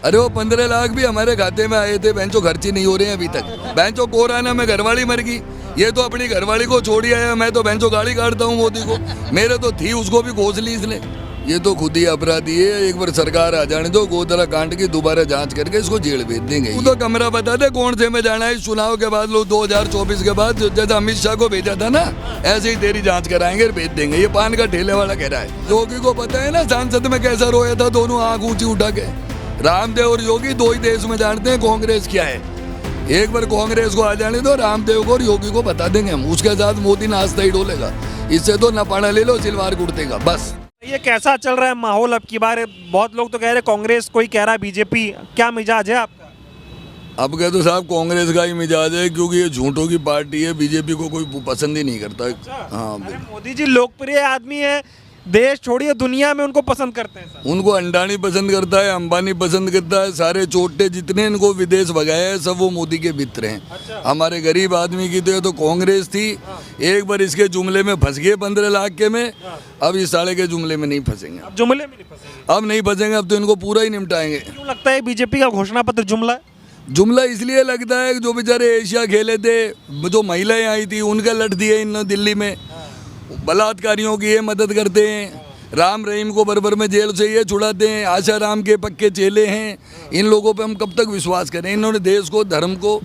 अरे वो 15 लाख भी हमारे खाते में आए थे, बेंचो खर्ची नहीं हो रहे हैं अभी तक। बेंचो कोरोना में घरवाली मर गई, ये तो अपनी घरवाली को छोड़ आया, मैं तो बेंचो गाड़ी काटता हूँ मोदी को, मेरे तो थी उसको भी घोष ली इसने। ये तो खुद ही अपराधी है, एक बार सरकार आ जाने दो, गोधरा कांड की दोबारा जांच करके इसको जेल भेज देंगे। तू तो कमरा बता दे कौन से में जाना है चुनाव के बाद, लोग 2024 के बाद जैसा अमित शाह को भेजा था ना, ऐसे ही तेरी जांच कराएंगे और भेज देंगे। ये पान का ठेले वाला कह रहा है। योगी को पता है ना सांसद में कैसा रोया था, दोनों आंख ऊंची उठा के। रामदेव और योगी दो ही देश में जानते हैं कांग्रेस क्या है। एक बार कांग्रेस को आ जाने दो, रामदेव को और योगी को बता देंगे हम, उसके साथ मोदी नाश्ता ही डोलेगा। इससे तो नपाड़ा ले लो सिलवार कुर्ते का बस। ये कैसा चल रहा है माहौल अब की बार? बहुत लोग तो कह रहे कांग्रेस, कोई कह रहा है बीजेपी, क्या मिजाज है आपका? अब कह तो साहब कांग्रेस का ही मिजाज है, क्योंकि ये झूठों की पार्टी है, बीजेपी को कोई पसंद ही नहीं करता। हाँ, अरे मोदी जी लोकप्रिय आदमी है, देश छोड़िए दुनिया में उनको पसंद करते हैं सब। उनको अंडानी पसंद करता है, अंबानी पसंद करता है, सारे चोटे जितने इनको विदेश भगाए हैं सब वो मोदी के मित्र हैं। हमारे गरीब आदमी की तो कांग्रेस थी, एक बार इसके जुमले में फंस गए 15 लाख के में, अब इस साले के जुमले में नहीं फंसेंगे। अब जुमले में नहीं फंसेंगे? अब नहीं फंसेंगे, अब तो इनको पूरा ही निपटाएंगे। क्यों लगता है बीजेपी का घोषणा पत्र जुमला है? जुमला इसलिए लगता है कि जो बेचारे एशिया खेले थे, जो महिलाएं आई थी उनका लट दिए इन दिल्ली में, बलात्कारियों की ये मदद करते हैं, राम रहीम को बरबर में जेल से ये छुड़ाते हैं, आशा राम के पक्के चेले हैं। इन लोगों पे हम कब तक विश्वास करें? इन्होंने देश को, धर्म को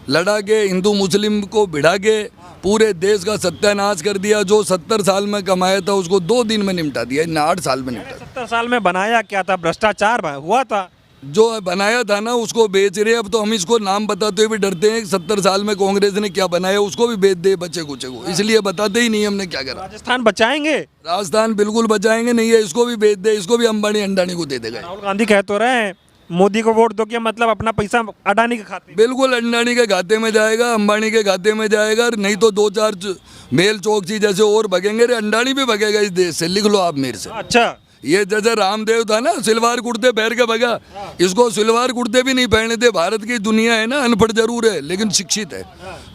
लड़ा के, हिंदू मुस्लिम को भिड़ा के पूरे देश का सत्यानाश कर दिया। जो 70 साल में कमाया था उसको 2 दिन में निपटा दिया, इन 8 साल में निपटा। 70 साल में बनाया क्या था? भ्रष्टाचार हुआ था। जो बनाया था ना उसको बेच रहे। अब तो हम इसको नाम बताते हुए भी डरते हैं कि 70 साल में कांग्रेस ने क्या बनाया, उसको भी बेच दे बच्चे कुचे को, इसलिए बताते ही नहीं हमने क्या करा। राजस्थान बचाएंगे? राजस्थान बिल्कुल बचाएंगे नहीं है, इसको भी बेच दे, इसको भी अंबानी अंडानी को दे देगा। राहुल गांधी कह तो रहे हैं मोदी को वोट दो, क्या मतलब अपना पैसा अडानी के खाते? बिल्कुल अंडानी के खाते में जाएगा, अंबानी के खाते में जाएगा, नहीं तो 2-4 मेल चौकसी जैसे और भगेंगे। रे अंडानी भी भगेगा इस देश से, लिख लो आप मेरे से। अच्छा, ये जैसे रामदेव था ना, सिलवार कुर्ते पहन के भगा, इसको सिलवार कुर्ते भी नहीं पहने थे। भारत की दुनिया है ना, अनपढ़ जरूर है लेकिन शिक्षित है,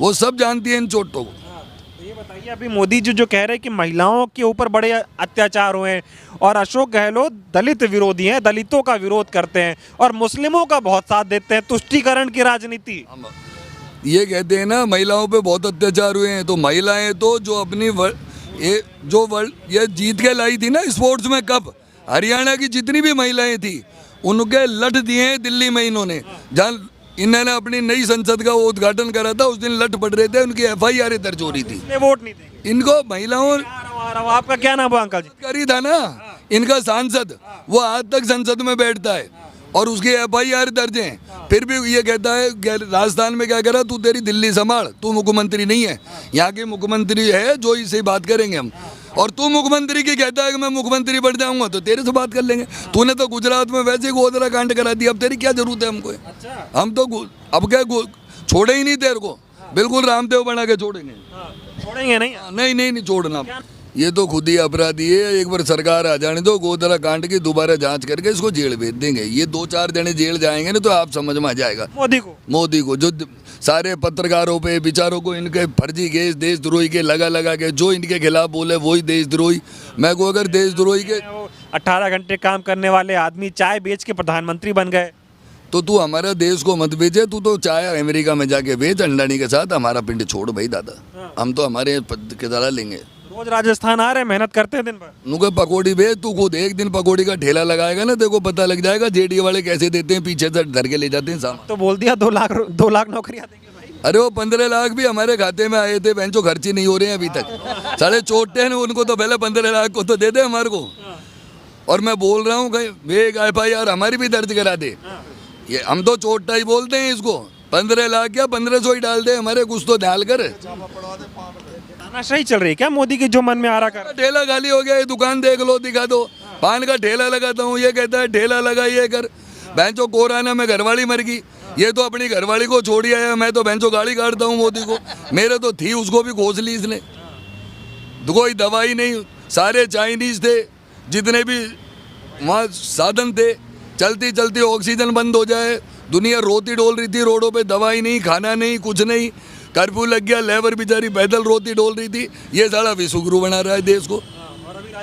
वो सब जानती है इन चोटों को। तो ये बताइए, अभी मोदी जी जो कह रहे हैं कि महिलाओं के ऊपर बड़े अत्याचार हुए हैं, और अशोक गहलोत दलित विरोधी हैं, दलितों का विरोध करते हैं और मुस्लिमों का बहुत साथ देते हैं, तुष्टीकरण की राजनीति। ये कहते हैं ना महिलाओं पे बहुत अत्याचार हुए हैं, तो महिलाएं तो जो अपनी ये जीत के लाई थी ना स्पोर्ट्स में कप, हरियाणा की जितनी भी महिलाएं थी उनके लठ दिए हैं दिल्ली में इन्होंने। जहाँ इन्होंने अपनी नई संसद का वो उद्घाटन करा था, उस दिन लठ पड़ रहे थे, उनकी FIR दर्ज हो रही थी। वोट नहीं देंगे इनको महिलाओं। आपका क्या नाम है अंकल जी? करी था ना इनका सांसद, वो आज तक संसद में बैठता है और उसकी FIR दर्ज है, फिर भी ये कहता है राजस्थान में क्या करा, तू तेरी दिल्ली संभाल, तू मुख्यमंत्री नहीं है, यहाँ के मुख्यमंत्री है जो इससे बात करेंगे हम। और तू मुख्यमंत्री की कहता है कि मैं मुख्यमंत्री बन जाऊंगा, तो तेरे से बात कर लेंगे। तूने तो गुजरात में वैसे ही गोधरा कांड करा दिया, अब तेरी क्या जरूरत है हमको? हम तो अब क्या छोड़े ही नहीं तेरे को, बिल्कुल रामदेव बना के छोड़ेंगे। छोड़ेंगे नहीं? नहीं छोड़ना। ये तो खुद ही अपराधी है, एक बार सरकार आ जाने दो, गोधरा कांड की दोबारा जांच करके इसको जेल भेज देंगे। ये 2-4 जने जेल जाएंगे ना तो आप समझ में आ जाएगा। मोदी को जो सारे पत्रकारों पे बेचारों को इनके फर्जी केस देशद्रोही के लगा के जो इनके खिलाफ बोले वही देशद्रोही। मैं को अगर देशद्रोही के 18 घंटे काम करने वाले आदमी चाय बेच के प्रधानमंत्री बन गए, तो तू हमारा देश को मत बेचे, तू तो चाय अमेरिका में जाके बेच अंडानी के साथ, हमारा पिंड छोड़ भाई दादा। हम तो हमारे किराया लेंगे। रोज राजस्थान आ रहे, मेहनत करते हैं दिन भर। नुके पकौड़ी बेच, तू खुद एक दिन पकौड़ी का ठेला लगाएगा ना, देखो पता लग जाएगा जेडीए वाले कैसे देते हैं, पीछे से धर के ले जाते हैं सामान। तो बोल दिया 2 लाख नौकरियां देंगे भाई। अरे वो 15 लाख भी हमारे खाते में आए थे, बेंचो खर्ची नहीं हो रहे हैं अभी तक। साढ़े चोटे हैं उनको, तो पहले 15 लाख को तो दे दे हमारे को। और मैं बोल रहा हूँ एक FIR हमारी भी दर्ज करा दे। ये हम तो चोटा ही बोलते हैं इसको, 15 लाख या 1500 ही डाल दे हमारे, कुछ तो ध्यान कर। सही चल रही है क्या मोदी की जो मन में आ रहा कर? ठेला खाली हो गया, ये दुकान देख लो, दिखा दो, पान का ठेला लगाता हूँ, ये कहता है ठेला लगा ये कर। बेंचो कोरोना में घरवाली मर गई, ये तो अपनी घरवाली को छोड़ आया, मैं तो बेंचो गाड़ी काटता हूँ मोदी को, मेरे तो थी उसको भी घोष ली इसने। कोई दवाई नहीं, सारे चाइनीज थे, जितने भी वहाँ साधन थे, चलती ऑक्सीजन बंद हो जाए, दुनिया रोती डोल रही थी रोडों पे, दवाई नहीं, खाना नहीं, कुछ नहीं, कर्फ्यू लग गया, लेबर बेचारी पैदल रोती डोल रही थी। ये सारा विश्वगुरु बना रहा है देश को।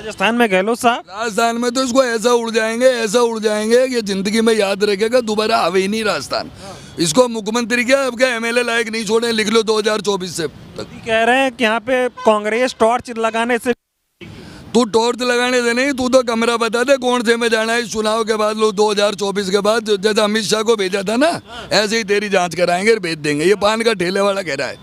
राजस्थान में गहलोत साहब राजस्थान में तो इसको ऐसा उड़ जाएंगे कि जिंदगी में याद रखेगा, दोबारा आवे ही नहीं राजस्थान। इसको मुख्यमंत्री क्या अब क्या एमएलए लायक नहीं छोड़े, लिख लो 2024 से तक। कह रहे हैं कि यहाँ पे कांग्रेस टॉर्च लगाने से तू टॉर्च लगाने से नहीं, तू तो कमरा बता दे कौन से में जाना है इस चुनाव के बाद, लोग 2024 के बाद जैसे अमित शाह को भेजा था ना, ऐसे ही तेरी जांच कराएंगे और भेज देंगे। ये पान का ठेले वाला कह रहा है।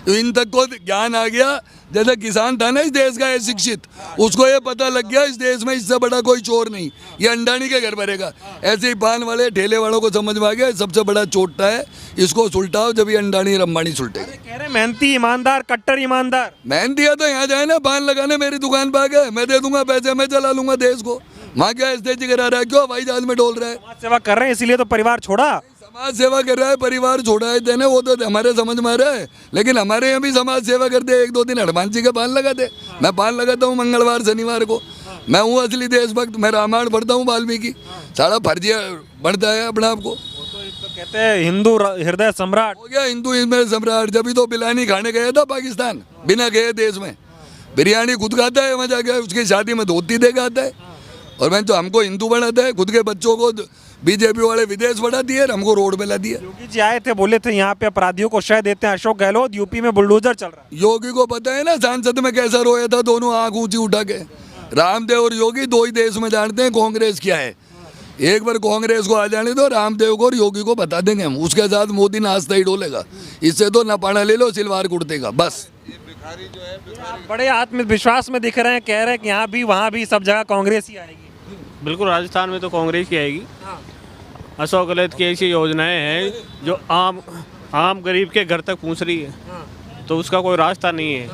तो इन तक को ज्ञान आ गया, जैसे किसान था ना इस देश का शिक्षित, उसको ये पता लग गया इस देश में इससे बड़ा कोई चोर नहीं, ये अंडानी के घर भरेगा। ऐसे ही पान वाले ठेले वालों को समझ में आ गया सबसे बड़ा चोटता है, इसको सुलटाओ जब ये अंडानी रंबानी सुलटेगा। कह रहे हैं मेहनती ईमानदार, कट्टर ईमानदार। मैंने दिया तो यहाँ जाए ना, पान लगाने मेरी दुकान पे आ गए, मैं दे दूंगा पैसे, मैं चला लूंगा देश को। वहाँ क्या स्थिति करा रहा है, क्यों हवाई जहाज में डोल रहा है? समाज सेवा कर रहे हैं इसीलिए तो परिवार छोड़ा। समाज सेवा कर रहा है, परिवार छोड़ा है देने, वो तो हमारे समझ में आ रहा है। लेकिन हमारे यहाँ भी समाज सेवा करते हैं, 1-2 दिन हनुमान जी के पान लगाते। मैं पान लगाता हूँ मंगलवार शनिवार को। मैं हूँ असली देशभक्त, मैं रामायण पढ़ता हूँ वाल्मीकि, सारा फर्जिया बढ़ता है अपने आप को। तो कहते हैं हिंदू हृदय सम्राट। हो गया हिंदू में सम्राट, जब भी तो बिरयानी खाने गया था पाकिस्तान, बिना गए देश में बिरयानी खुद खाता है, वहाँ जाके उसकी शादी में धोती दे के आता है। और मैं तो हमको हिंदू बनाता है, खुद के बच्चों को बीजेपी वाले विदेश बढ़ा दिए, हमको रोड पे ला दिया। योगी जी आए थे, बोले थे यहाँ पे अपराधियों को शय देते हैं अशोक गहलोत, यूपी में बुलडोजर चल रहा है। योगी को पता है ना सांसद में कैसा रोया था, दोनों आंख ऊंची उठा के। रामदेव और योगी 2 ही देश में जानते हैं कांग्रेस क्या है। एक बार कांग्रेस को आ जाने दो, रामदेव को और योगी को बता देंगे हम, उसके साथ मोदी नाश्ता ही डोलेगा। इससे तो नपाड़ा ले लो सिलवार कुर्ते का बस। आप बड़े आत्मविश्वास में दिख रहे हैं, कह रहे हैं कि यहाँ भी वहाँ भी सब जगह कांग्रेस ही आएगी। बिल्कुल, राजस्थान में तो कांग्रेस की आएगी। अशोक गहलोत की ऐसी योजनाएं हैं जो आम गरीब के घर तक पहुंच रही है, तो उसका कोई रास्ता नहीं है।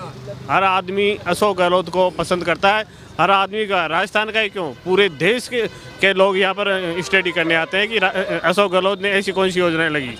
हर आदमी अशोक गहलोत को पसंद करता है, हर आदमी का, राजस्थान का ही क्यों, पूरे देश के लोग यहाँ पर स्टडी करने आते हैं कि अशोक गहलोत ने ऐसी कौन सी योजनाएं लगी।